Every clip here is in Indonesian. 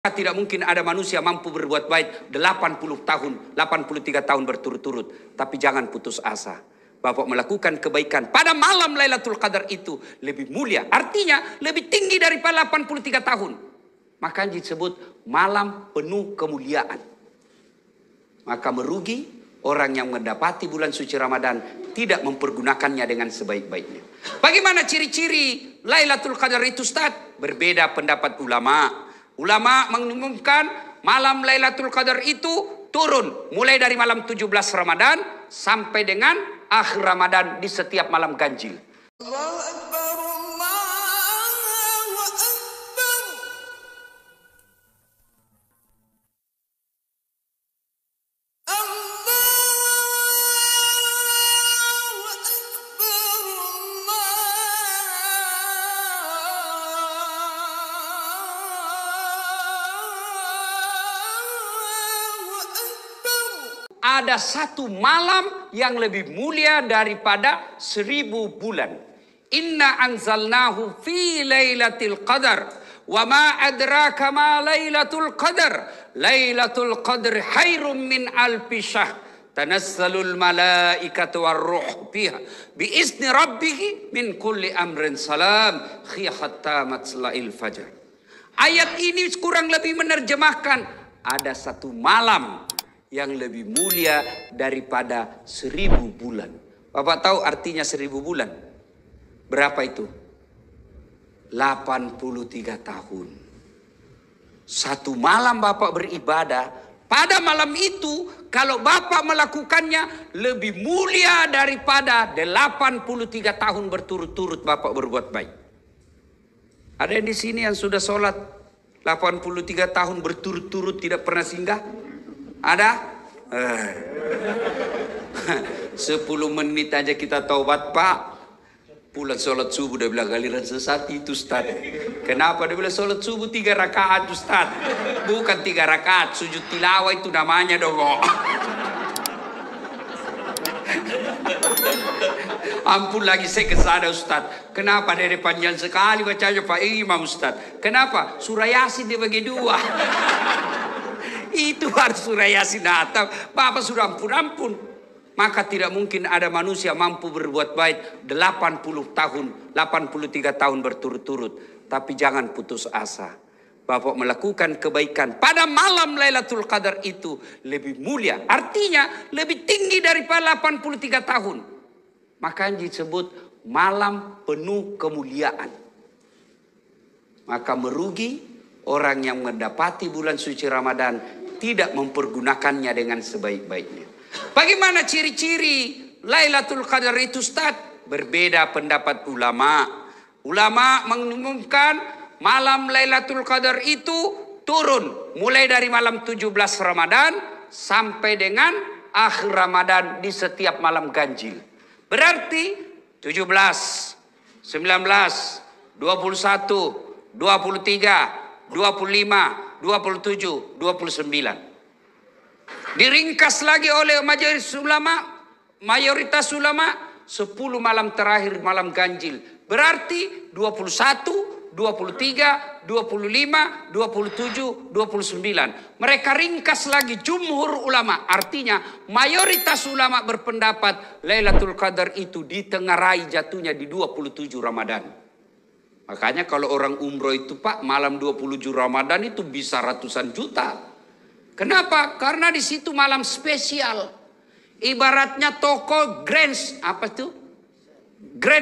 Tidak mungkin ada manusia mampu berbuat baik 80 tahun, 83 tahun berturut-turut. Tapi jangan putus asa. Bapak melakukan kebaikan pada malam Lailatul Qadar itu lebih mulia. Artinya lebih tinggi daripada 83 tahun. Makanya disebut malam penuh kemuliaan. Maka merugi orang yang mendapati bulan suci Ramadan tidak mempergunakannya dengan sebaik-baiknya. Bagaimana ciri-ciri Lailatul Qadar itu, Ustaz? Berbeda pendapat ulama. Ulama mengumumkan malam Lailatul Qadar itu turun mulai dari malam 17 Ramadan sampai dengan akhir Ramadan di setiap malam ganjil. Ada satu malam yang lebih mulia daripada 1000 bulan. Inna anzalnahu fi lailatul qadar. Wa ma adraka ma lailatul qadar. Lailatul qadr khairum min alfi syahr. Tanassalul malaikatu warruh fiha biizni rabbih min kulli amrin salam. Hatta matla'il fajr. Ayat ini kurang lebih menerjemahkan ada satu malam yang lebih mulia daripada 1000 bulan. Bapak tahu artinya 1000 bulan? Berapa itu? 83 tahun. Satu malam Bapak beribadah, pada malam itu kalau Bapak melakukannya lebih mulia daripada 83 tahun berturut-turut Bapak berbuat baik. Ada yang di sini yang sudah sholat 83 tahun berturut-turut tidak pernah singgah? Ada? 10 menit aja kita taubat, Pak. Pulang sholat subuh dia bilang galiran sesat itu, Ustaz. Kenapa? Dia bilang sholat subuh 3 rakaat, Ustaz. Bukan 3 rakaat, sujud tilawah itu namanya dong. Ampun lagi saya kesana, Ustaz. Kenapa dari panjang sekali bacanya Pak Imam, Ustaz? Kenapa? Surah Yasin dia bagi 2. Itu harus surah Yasin datang. Bapak sudah ampun-ampun. Maka tidak mungkin ada manusia mampu berbuat baik 80 tahun, 83 tahun berturut-turut. Tapi jangan putus asa. Bapak melakukan kebaikan pada malam Lailatul Qadar itu lebih mulia. Artinya lebih tinggi daripada 83 tahun. Makanya disebut malam penuh kemuliaan. Maka merugi orang yang mendapati bulan suci Ramadan tidak mempergunakannya dengan sebaik-baiknya. Bagaimana ciri-ciri Lailatul Qadar itu, Ustaz? Berbeda pendapat ulama. Ulama mengumumkan malam Lailatul Qadar itu turun mulai dari malam 17 Ramadan sampai dengan akhir Ramadan di setiap malam ganjil. Berarti 17, 19, 21, 23, 25, 27, 29. Diringkas lagi oleh mayoritas ulama 10 malam terakhir malam ganjil. Berarti 21, 23, 25, 27, 29. Mereka ringkas lagi jumhur ulama. Artinya mayoritas ulama berpendapat Lailatul Qadar itu ditengarai jatuhnya di 27 Ramadan. Makanya kalau orang umroh itu, Pak, malam 27 Ramadan itu bisa ratusan juta. Kenapa? Karena di situ malam spesial. Ibaratnya toko Grand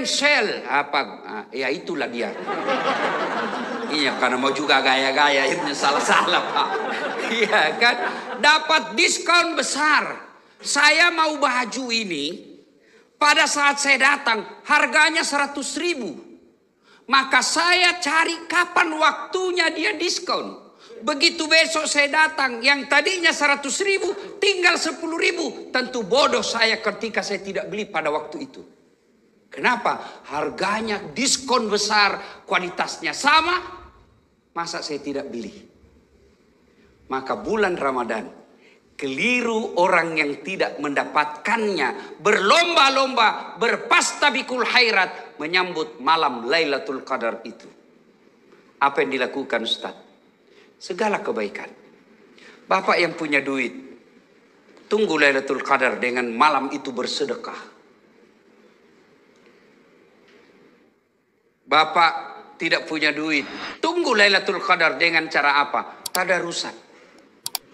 Sale ya itulah dia. Iya, karena mau juga gaya-gaya ini salah-salah, Pak. Iya kan? Dapat diskon besar. Saya mau baju ini pada saat saya datang harganya 100.000. Maka saya cari kapan waktunya dia diskon. Begitu besok saya datang, yang tadinya 100.000 tinggal 10.000. Tentu bodoh saya ketika saya tidak beli pada waktu itu. Kenapa? Harganya diskon besar, kualitasnya sama. Masa saya tidak beli? Maka bulan Ramadan, keliru orang yang tidak mendapatkannya, berlomba-lomba, berpastabikul khairat, menyambut malam Lailatul Qadar itu. Apa yang dilakukan, Ustaz? segala kebaikan. Bapak yang punya duit, tunggu Lailatul Qadar dengan malam itu bersedekah. Bapak tidak punya duit, tunggu Lailatul Qadar dengan cara apa? Tadarusan.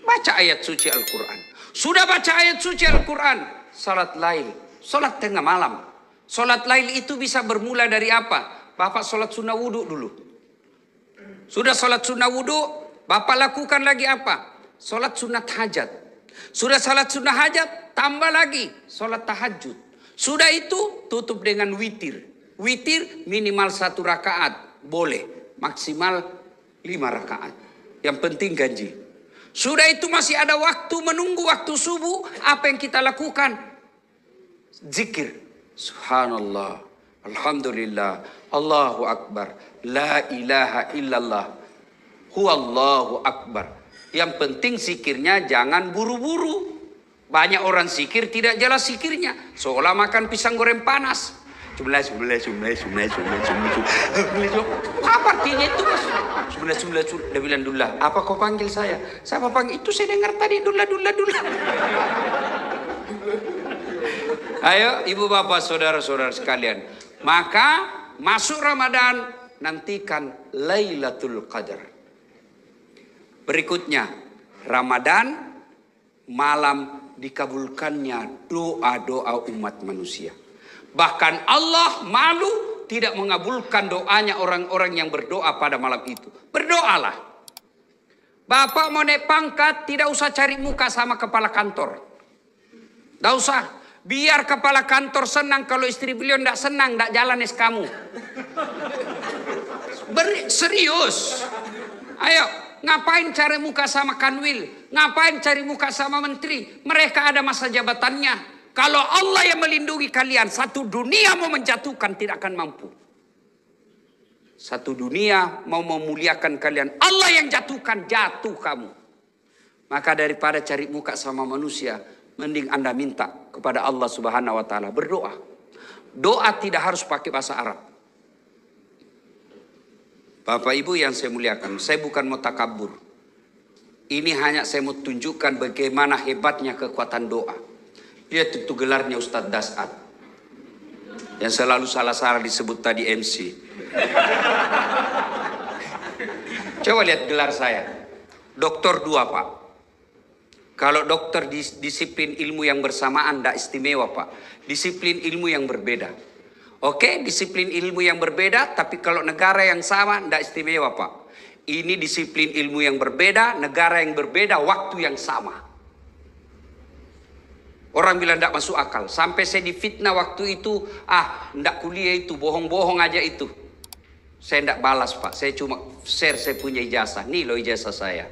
Baca ayat suci Al-Quran. Sudah baca ayat suci Al-Quran, salat lail, salat tengah malam. Salat lail itu bisa bermula dari apa? Bapak salat sunnah wudhu dulu. Sudah salat sunnah wudhu, Bapak lakukan lagi apa? Salat sunat hajat. Sudah salat sunnah hajat, tambah lagi salat tahajud. Sudah itu tutup dengan witir. Witir minimal 1 rakaat, boleh. Maksimal 5 rakaat. Yang penting ganji. Sudah itu masih ada waktu menunggu waktu subuh. Apa yang kita lakukan? Zikir. Subhanallah. Alhamdulillah. Allahu Akbar. La ilaha illallah. Huwallahu Akbar. Yang penting zikirnya jangan buru-buru. Banyak orang zikir tidak jelas zikirnya. Seolah makan pisang goreng panas. Apa artinya itu, Mas? Dia bilang, Dullah, apa kau panggil saya? Siapa panggil? Itu saya dengar tadi, Dullah. Ayo ibu bapak saudara-saudara sekalian. Maka masuk Ramadan, nantikan Lailatul Qadar. Berikutnya, Ramadan malam dikabulkannya doa-doa umat manusia. Bahkan Allah malu tidak mengabulkan doanya orang-orang yang berdoa pada malam itu. Berdoalah. Bapak mau naik pangkat, tidak usah cari muka sama kepala kantor. Tidak usah. Biar kepala kantor senang, kalau istri beliau tidak senang, tidak jalan kamu. Serius. Ayo. Ngapain cari muka sama Kanwil? Ngapain cari muka sama menteri? Mereka ada masa jabatannya. Kalau Allah yang melindungi kalian, satu dunia mau menjatuhkan tidak akan mampu. Satu dunia mau memuliakan kalian, Allah yang jatuhkan, jatuh kamu. Maka daripada cari muka sama manusia, mending Anda minta kepada Allah Subhanahu wa taala, berdoa. Doa tidak harus pakai bahasa Arab. Bapak Ibu yang saya muliakan, saya bukan mau takabur. Ini hanya saya mau tunjukkan bagaimana hebatnya kekuatan doa. Lihat itu gelarnya Ustadz Dasat. Yang selalu salah-salah disebut tadi MC. Coba lihat gelar saya. Doktor 2, Pak. Kalau dokter disiplin ilmu yang bersamaan, tidak istimewa, Pak. Disiplin ilmu yang berbeda. Oke, disiplin ilmu yang berbeda, tapi kalau negara yang sama, tidak istimewa, Pak. Ini disiplin ilmu yang berbeda, negara yang berbeda, waktu yang sama. Orang bilang tidak masuk akal. Sampai saya difitnah waktu itu, tidak kuliah itu, bohong-bohong aja itu. Saya tidak balas, Pak. Saya cuma share saya punya ijazah. Nih loh ijazah saya.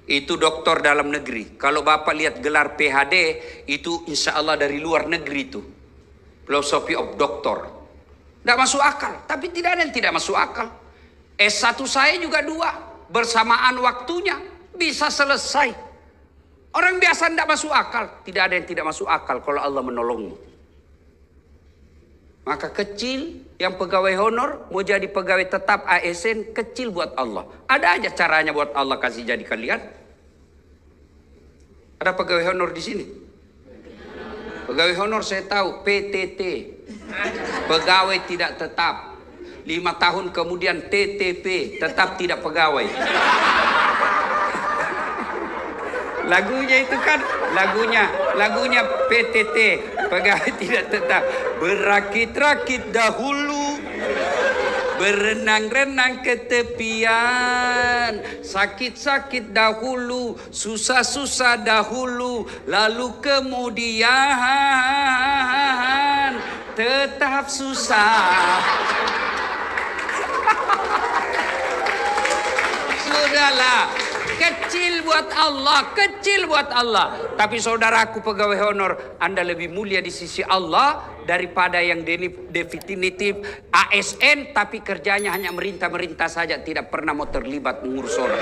Itu doktor dalam negeri. Kalau Bapak lihat gelar PhD, itu insya Allah dari luar negeri itu. Philosophy of Doctor. Tidak masuk akal. Tapi tidak ada yang tidak masuk akal. S1 saya juga 2. Bersamaan waktunya. Bisa selesai. Orang biasa tidak masuk akal. Tidak ada yang tidak masuk akal kalau Allah menolongmu. Maka kecil yang pegawai honor mau jadi pegawai tetap ASN, kecil buat Allah. Ada aja caranya buat Allah kasih jadi kalian. Ada pegawai honor di sini. Pegawai honor saya tahu, PTT. Pegawai tidak tetap. 5 tahun kemudian TTP, tetap tidak pegawai. Lagunya itu kan, lagunya PTT, pegawai tidak tetap. Berakit-rakit dahulu, berenang-renang ke tepian, sakit-sakit dahulu, susah-susah dahulu, lalu kemudian tetap susah. Sudahlah, kecil buat Allah, kecil buat Allah. Tapi saudaraku pegawai honor, Anda lebih mulia di sisi Allah daripada yang definitif ASN tapi kerjanya hanya merintah-merintah saja, tidak pernah mau terlibat mengurus orang.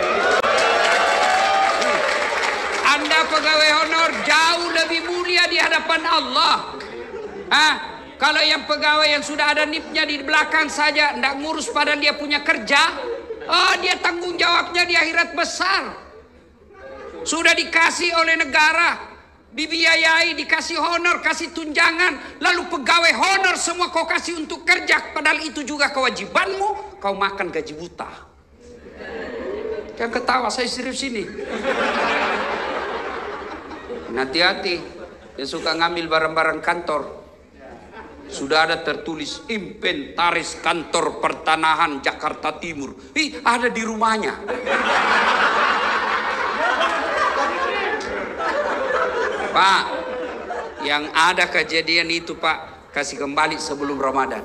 Anda pegawai honor jauh lebih mulia di hadapan Allah. Kalau yang pegawai yang sudah ada NIP-nya di belakang saja, tidak ngurus padahal dia punya kerja, Oh, dia tanggung jawabnya di akhirat besar. Sudah dikasih oleh negara, dibiayai, dikasih honor, kasih tunjangan, lalu pegawai honor semua kau kasih untuk kerja, padahal itu juga kewajibanmu, kau makan gaji buta. Jangan ketawa, saya serius ini. Hati-hati, yang suka ngambil barang-barang kantor. Sudah ada tertulis inventaris kantor pertanahan Jakarta Timur. Ada di rumahnya. Pak, yang ada kejadian itu Pak, kasih kembali sebelum Ramadan.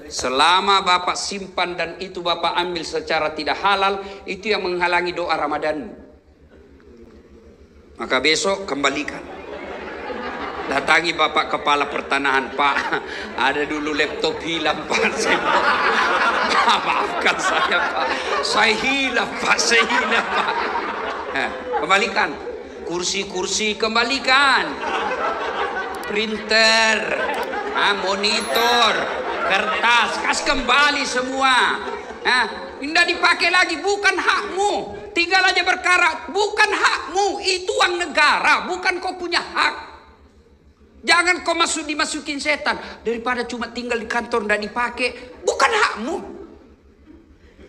Selama Bapak simpan dan itu Bapak ambil secara tidak halal, itu yang menghalangi doa Ramadan. Maka besok kembalikan. Datangi Bapak kepala pertanahan, Pak, ada dulu laptop hilang Pak. Pak, maafkan saya Pak, saya hilang Pak, saya hilang Pak. Kembalikan. Kursi-kursi kembalikan, printer, monitor, kertas, kasih kembali semua. Tidak dipakai lagi, bukan hakmu. Tinggal aja berkarat, bukan hakmu. Itu uang negara, bukan kau punya hak. Jangan kau dimasukin setan. Daripada cuma tinggal di kantor tidak dipakai, bukan hakmu.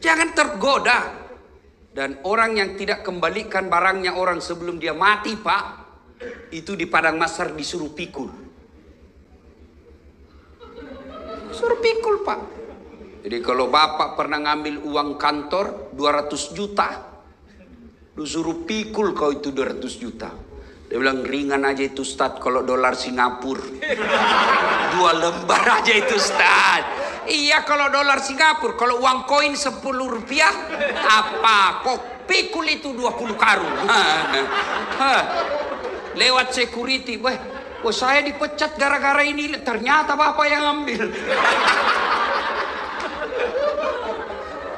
Jangan tergoda. Dan orang yang tidak kembalikan barangnya orang sebelum dia mati Pak, itu di padang mahsyar disuruh pikul. Suruh pikul Pak. Jadi kalau Bapak pernah ngambil uang kantor 200 juta, lu suruh pikul kau itu 200 juta. Dia bilang ringan aja itu Ustaz, kalau dolar Singapura 2 lembar aja itu Ustaz. Iya kalau dolar Singapura, kalau uang koin 10 rupiah, apa kok pikul itu 20 karung. Lewat security, saya dipecat gara-gara ini, ternyata Bapak yang ambil.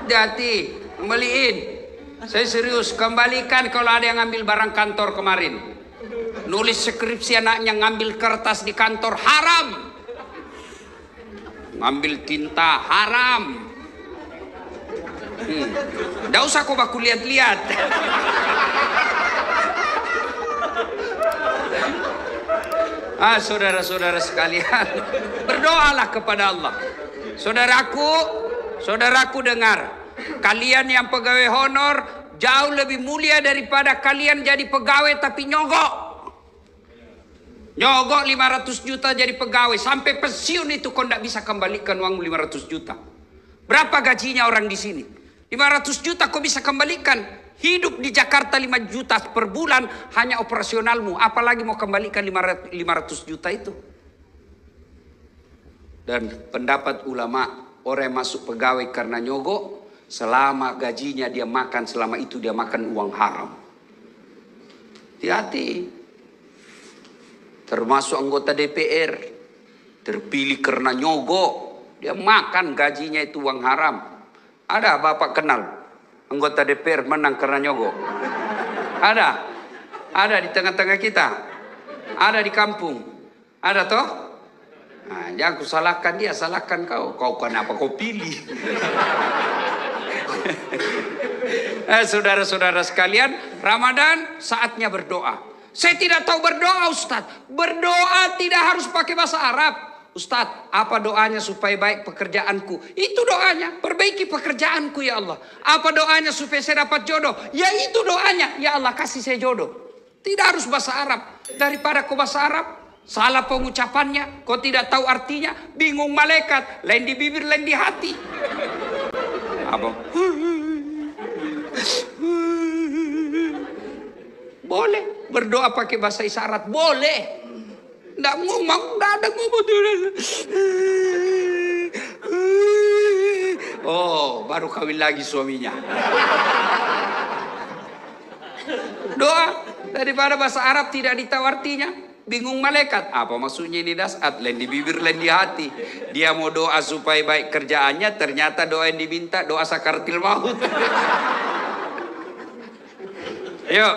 Jadi kembaliin, saya serius, kembalikan kalau ada yang ngambil barang kantor kemarin. Nulis skripsi anaknya ngambil kertas di kantor haram. Ngambil tinta haram. Nggak usah kau baku lihat-lihat. Saudara-saudara sekalian, berdoalah kepada Allah. Saudaraku dengar, kalian yang pegawai honor jauh lebih mulia daripada kalian jadi pegawai tapi nyogok. Nyogok 500 juta jadi pegawai. Sampai pensiun itu kau tidak bisa kembalikan uang 500 juta. Berapa gajinya orang di sini? 500 juta kau bisa kembalikan. Hidup di Jakarta 5 juta per bulan hanya operasionalmu. Apalagi mau kembalikan 500 juta itu. Dan pendapat ulama, orang yang masuk pegawai karena nyogok, selama gajinya dia makan, selama itu dia makan uang haram. Hati-hati. Termasuk anggota DPR terpilih karena nyogok, dia makan gajinya itu uang haram. Ada Bapak kenal anggota DPR menang karena nyogok? Ada di tengah-tengah kita, ada di kampung, ada toh? Nah, jangan aku salahkan dia, salahkan kau kenapa kau pilih? Saudara-saudara sekalian, Ramadan saatnya berdoa. Saya tidak tahu berdoa Ustaz. Berdoa tidak harus pakai bahasa Arab. Ustaz, apa doanya supaya baik pekerjaanku? Itu doanya, perbaiki pekerjaanku ya Allah. Apa doanya supaya saya dapat jodoh? Ya itu doanya, ya Allah kasih saya jodoh. Tidak harus bahasa Arab. Daripada kau bahasa Arab, salah pengucapannya, kau tidak tahu artinya, bingung malaikat, lain di bibir, lain di hati. Apa? Boleh berdoa pakai bahasa isyarat, boleh. Nggak ngomong, nggak ada ngomong. Oh, baru kawin lagi suaminya. Doa daripada bahasa Arab tidak ditahu artinya, bingung malaikat. Apa maksudnya ini dasat? Lain di bibir, lain di hati. Dia mau doa supaya baik kerjaannya, ternyata doa yang diminta doa sakaratil maut. Yuk,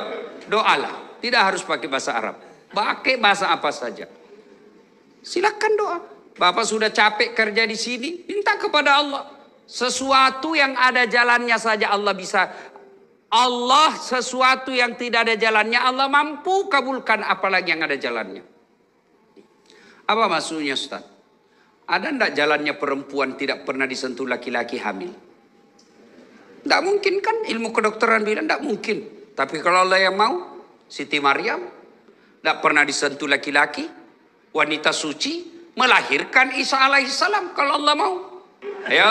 doalah. Tidak harus pakai bahasa Arab. Pakai bahasa apa saja. Silakan doa. Bapak sudah capek kerja di sini, minta kepada Allah. Sesuatu yang ada jalannya saja Allah bisa. Allah sesuatu yang tidak ada jalannya Allah mampu kabulkan, apalagi yang ada jalannya. Apa maksudnya Ustaz? Ada enggak jalannya perempuan tidak pernah disentuh laki-laki hamil? Enggak mungkin kan, ilmu kedokteran bilang enggak mungkin. Tapi kalau Allah yang mau, Siti Maryam enggak pernah disentuh laki-laki, wanita suci melahirkan Isa alaihissalam kalau Allah mau. Ayo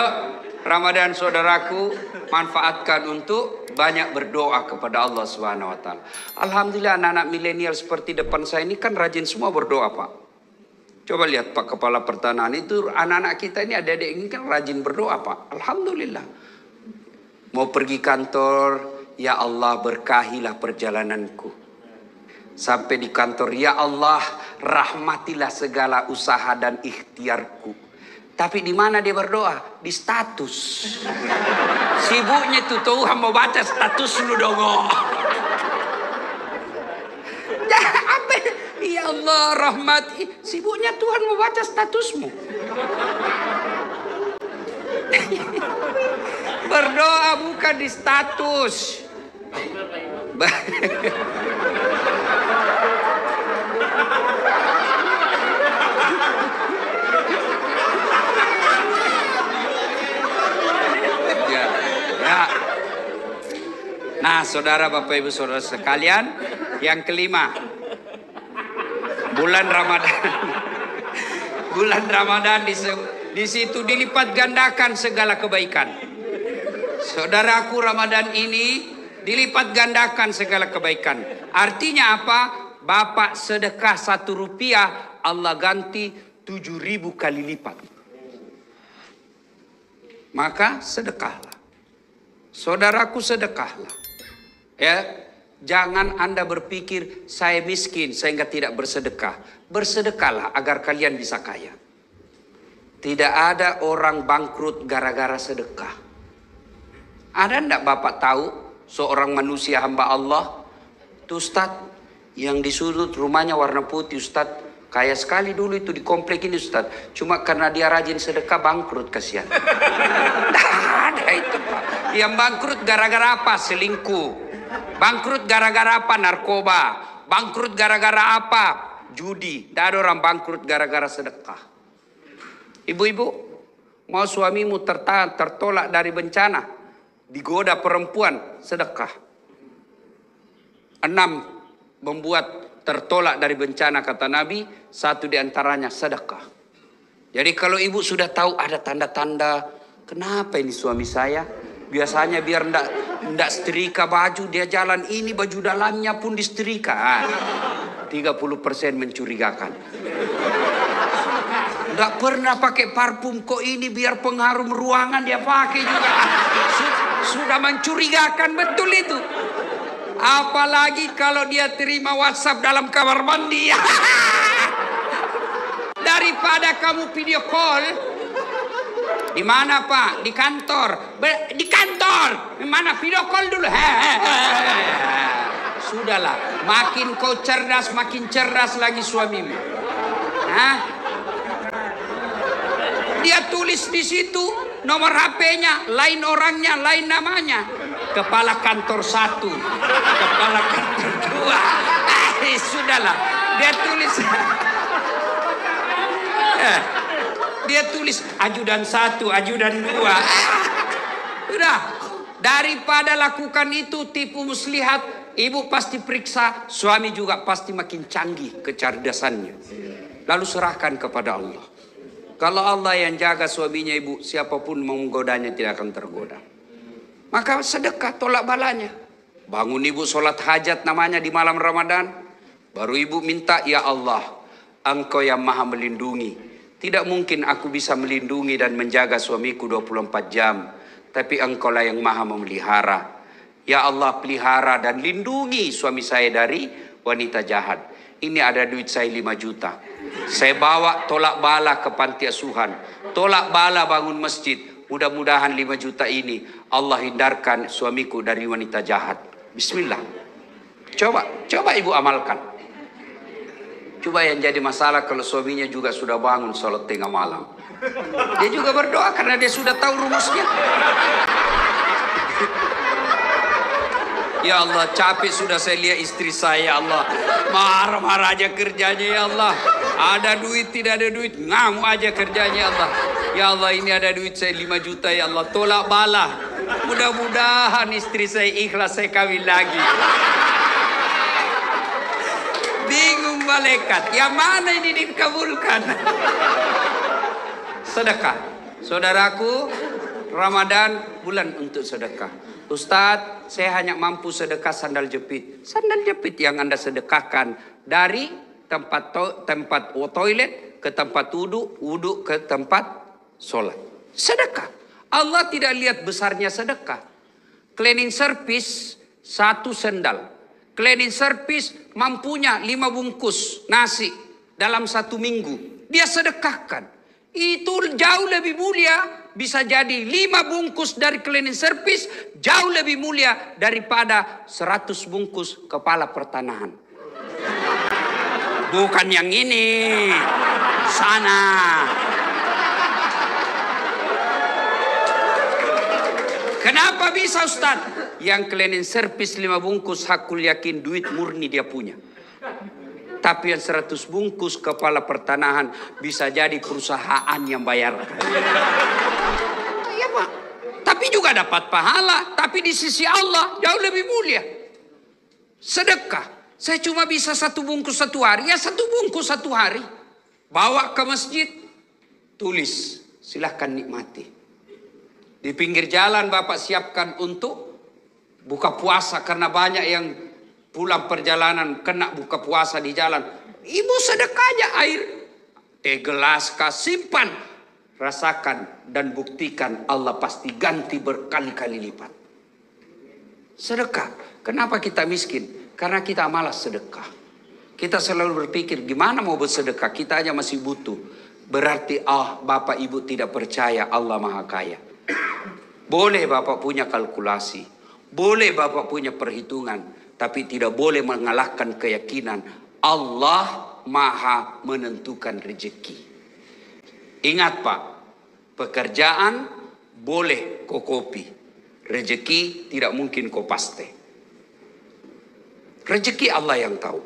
Ramadan saudaraku, manfaatkan untuk banyak berdoa kepada Allah Subhanahu wa taala. Alhamdulillah anak-anak milenial seperti depan saya ini kan rajin semua berdoa, Pak. Coba lihat Pak Kepala Pertanahan itu, anak-anak kita ini adik-adik ini kan rajin berdoa, Pak. Alhamdulillah. Mau pergi kantor, ya Allah berkahilah perjalananku. Sampai di kantor, ya Allah rahmatilah segala usaha dan ikhtiarku. Tapi di mana dia berdoa? Di status. Sibuknya tuh Tuhan mau baca status lu dongo. Apa? Ya Allah rahmati. Sibuknya Tuhan mau baca statusmu. Berdoa bukan di status. Nah, saudara, Bapak Ibu, saudara sekalian, yang kelima, bulan Ramadan. Bulan Ramadan di situ dilipat gandakan segala kebaikan. Saudaraku, Ramadan ini dilipat gandakan segala kebaikan. Artinya apa? Bapak sedekah 1 rupiah, Allah ganti 7.000 kali lipat. Maka sedekahlah. Saudaraku, sedekahlah. Ya, jangan Anda berpikir saya miskin sehingga tidak bersedekah. Bersedekahlah agar kalian bisa kaya. Tidak ada orang bangkrut gara-gara sedekah. Ada enggak Bapak tahu seorang manusia hamba Allah, tuh Ustaz, yang di sudut rumahnya warna putih, Ustaz, kaya sekali dulu itu di komplek ini Ustaz. Cuma karena dia rajin sedekah bangkrut, kasihan. Tidak ada itu Pak. Yang bangkrut gara-gara apa? Selingkuh. Bangkrut gara-gara apa? Narkoba. Bangkrut gara-gara apa? Judi. Tidak ada orang bangkrut gara-gara sedekah. Ibu-ibu, mau suamimu tertolak dari bencana, digoda perempuan, sedekah. 6 membuat tertolak dari bencana, kata Nabi, 1 diantaranya sedekah. Jadi kalau ibu sudah tahu ada tanda-tanda, kenapa ini suami saya? Biasanya biar ndak setrika baju, dia jalan ini baju dalamnya pun disetrika. 30% mencurigakan. Nggak pernah pakai parfum, kok ini biar pengharum ruangan dia pakai juga. Sudah mencurigakan betul itu. Apalagi kalau dia terima WhatsApp dalam kamar mandi. Daripada kamu video call. Di mana Pak? Di kantor. Di kantor. Di mana? Video call dulu. Sudahlah. Makin kau cerdas, makin cerdas lagi suamimu. Hah? Dia tulis di situ nomor HP-nya, lain orangnya, lain namanya. Kepala kantor 1, kepala kantor 2. Sudahlah. Dia tulis. Dia tulis ajudan 1, ajudan 2. Udah, daripada lakukan itu tipu muslihat, ibu pasti periksa, suami juga pasti makin canggih kecerdasannya. Lalu serahkan kepada Allah. Kalau Allah yang jaga suaminya ibu, siapapun mau menggodanya tidak akan tergoda. Maka sedekah tolak balanya. Bangun ibu sholat hajat namanya di malam Ramadan. Baru ibu minta, ya Allah, Engkau yang maha melindungi. Tidak mungkin aku bisa melindungi dan menjaga suamiku 24 jam. Tapi Engkaulah yang maha memelihara. Ya Allah, pelihara dan lindungi suami saya dari wanita jahat. Ini ada duit saya 5 juta. Saya bawa tolak bala ke panti asuhan. Tolak bala bangun masjid. Mudah-mudahan 5 juta ini Allah hindarkan suamiku dari wanita jahat. Bismillah. Coba ibu amalkan. Coba yang jadi masalah kalau suaminya juga sudah bangun sholat tengah malam. Dia juga berdoa karena dia sudah tahu rumusnya. Ya Allah, capek sudah saya lihat istri saya, ya Allah. Marah-marah aja kerjanya, ya Allah. Ada duit, tidak ada duit, ngamuk aja kerjanya, ya Allah. Ya Allah, ini ada duit saya 5 juta, ya Allah. Tolak bala. Mudah-mudahan istri saya ikhlas, saya kawin lagi. Bingung malaikat, yang mana ini dikabulkan? Sedekah. Saudaraku, Ramadan bulan untuk sedekah. Ustadz, saya hanya mampu sedekah sandal jepit. Sandal jepit yang Anda sedekahkan dari tempat toilet ke tempat wudhu ke tempat sholat. Sedekah. Allah tidak lihat besarnya sedekah. Cleaning service 1 sendal. Cleaning service mampunya 5 bungkus nasi dalam 1 minggu. Dia sedekahkan. Itu jauh lebih mulia. Bisa jadi 5 bungkus dari cleaning service jauh lebih mulia daripada 100 bungkus kepala pertanahan. Bukan yang ini. Sana. Kenapa bisa Ustaz? Yang cleaning service 5 bungkus hakul yakin duit murni dia punya. Tapi yang 100 bungkus kepala pertanahan bisa jadi perusahaan yang bayarkan. Iya Pak. Tapi juga dapat pahala. Tapi di sisi Allah jauh lebih mulia. Sedekah. Saya cuma bisa 1 bungkus 1 hari. Ya 1 bungkus 1 hari. Bawa ke masjid. Tulis. Silahkan nikmati. Di pinggir jalan Bapak siapkan untuk buka puasa. Karena banyak yang pulang perjalanan kena buka puasa di jalan. Ibu sedekahnya air. Gelas simpan. Rasakan dan buktikan Allah pasti ganti berkali-kali lipat. Sedekah. Kenapa kita miskin? Karena kita malas sedekah. Kita selalu berpikir gimana mau bersedekah. Kita aja masih butuh. Berarti Bapak Ibu tidak percaya Allah Maha Kaya. Boleh Bapak punya kalkulasi. Boleh Bapak punya perhitungan. Tapi tidak boleh mengalahkan keyakinan Allah Maha menentukan rezeki. Ingat Pak, pekerjaan boleh kau kopi. Rezeki tidak mungkin kau paste. Rezeki Allah yang tahu.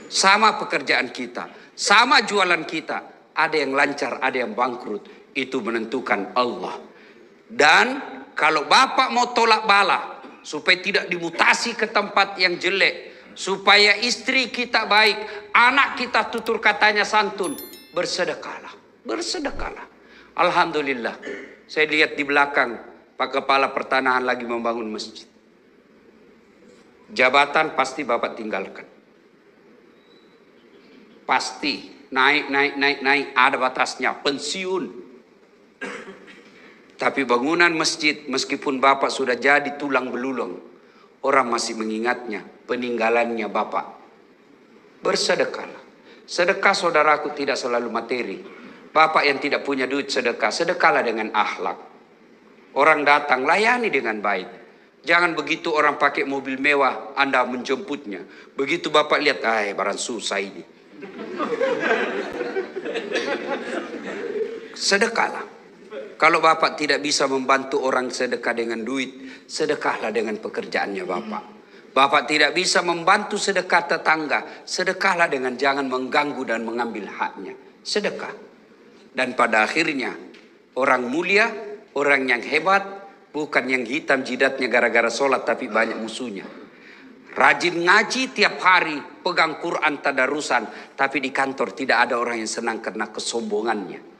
Sama pekerjaan kita, sama jualan kita. Ada yang lancar, ada yang bangkrut. Itu menentukan Allah. Dan kalau Bapak mau tolak bala, supaya tidak dimutasi ke tempat yang jelek. Supaya istri kita baik. Anak kita tutur katanya santun. Bersedekahlah. Bersedekahlah. Alhamdulillah. Saya lihat di belakang. Pak Kepala Pertanahan lagi membangun masjid. Jabatan pasti Bapak tinggalkan. Pasti. Naik. Ada batasnya. Pensiun. Tapi bangunan masjid, meskipun Bapak sudah jadi tulang belulang, orang masih mengingatnya, peninggalannya Bapak. Bersedekahlah. Sedekah saudaraku tidak selalu materi. Bapak yang tidak punya duit sedekah, sedekahlah dengan akhlak. Orang datang, layani dengan baik. Jangan begitu orang pakai mobil mewah, Anda menjemputnya. Begitu Bapak lihat, barang susah ini. Sedekahlah. Kalau Bapak tidak bisa membantu orang sedekah dengan duit, sedekahlah dengan pekerjaannya Bapak. Bapak tidak bisa membantu sedekah tetangga, sedekahlah dengan jangan mengganggu dan mengambil haknya. Sedekah. Dan pada akhirnya, orang mulia, orang yang hebat, bukan yang hitam jidatnya gara-gara sholat tapi banyak musuhnya. Rajin ngaji tiap hari, pegang Quran tadarusan, tapi di kantor tidak ada orang yang senang karena kesombongannya.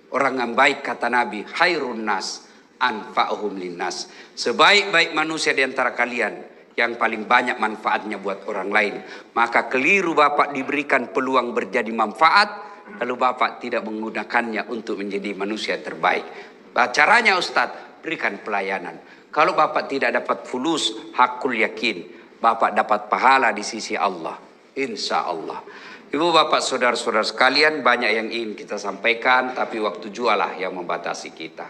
Orang yang baik kata Nabi, khairun nas anfa'uhum linnas. Sebaik-baik manusia di antara kalian yang paling banyak manfaatnya buat orang lain. Maka keliru Bapak diberikan peluang berjadi manfaat, lalu Bapak tidak menggunakannya untuk menjadi manusia terbaik. Caranya Ustadz, berikan pelayanan. Kalau Bapak tidak dapat fulus, hakul yakin, Bapak dapat pahala di sisi Allah. Insya Allah. Ibu bapak saudara-saudara sekalian, banyak yang ingin kita sampaikan, tapi waktu jualah yang membatasi kita.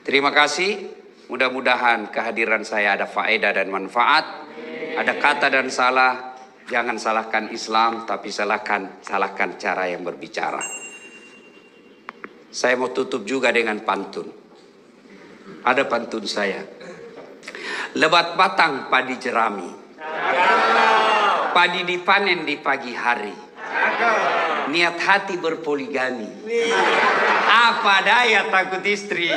Terima kasih. Mudah-mudahan kehadiran saya ada faedah dan manfaat. Ada kata dan salah, jangan salahkan Islam, tapi salahkan cara yang berbicara. Saya mau tutup juga dengan pantun. Ada pantun saya. Lebat batang padi jerami, padi dipanen di pagi hari, niat hati berpoligami, apa daya takut istri.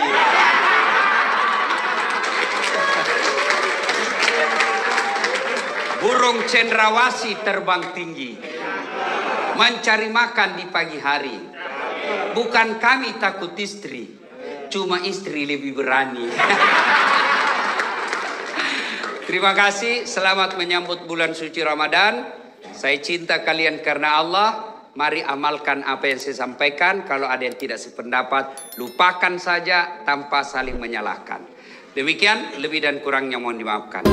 Burung cendrawasih terbang tinggi, mencari makan di pagi hari. Bukan kami takut istri, cuma istri lebih berani. Terima kasih, selamat menyambut bulan suci Ramadan. Saya cinta kalian karena Allah. Mari amalkan apa yang saya sampaikan. Kalau ada yang tidak sependapat, lupakan saja tanpa saling menyalahkan. Demikian, lebih dan kurangnya mohon dimaafkan.